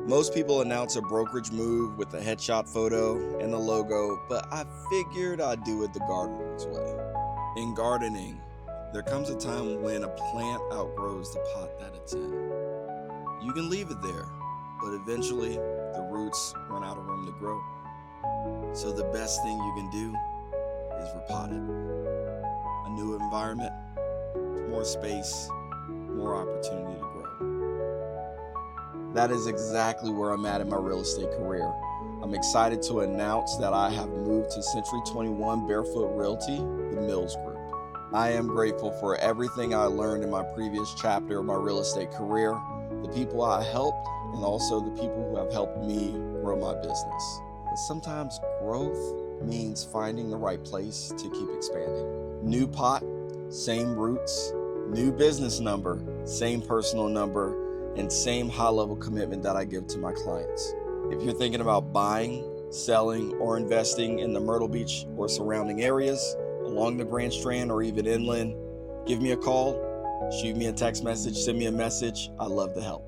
Most people announce a brokerage move with a headshot photo and a logo, but I figured I'd do it the gardener's way. In gardening, there comes a time when a plant outgrows the pot that it's in. You can leave it there, but eventually the roots run out of room to grow. So the best thing you can do is repot it. A new environment, more space, more opportunity to grow. That is exactly where I'm at in my real estate career. I'm excited to announce that I have moved to Century 21 Barefoot Realty, the Mills Group. I am grateful for everything I learned in my previous chapter of my real estate career, the people I helped, and also the people who have helped me grow my business. But sometimes growth means finding the right place to keep expanding. New pot, same roots, new business number, same personal number, and same high-level commitment that I give to my clients. If you're thinking about buying, selling, or investing in the Myrtle Beach or surrounding areas, along the Grand Strand or even inland, give me a call, shoot me a text message, send me a message. I'd love to help.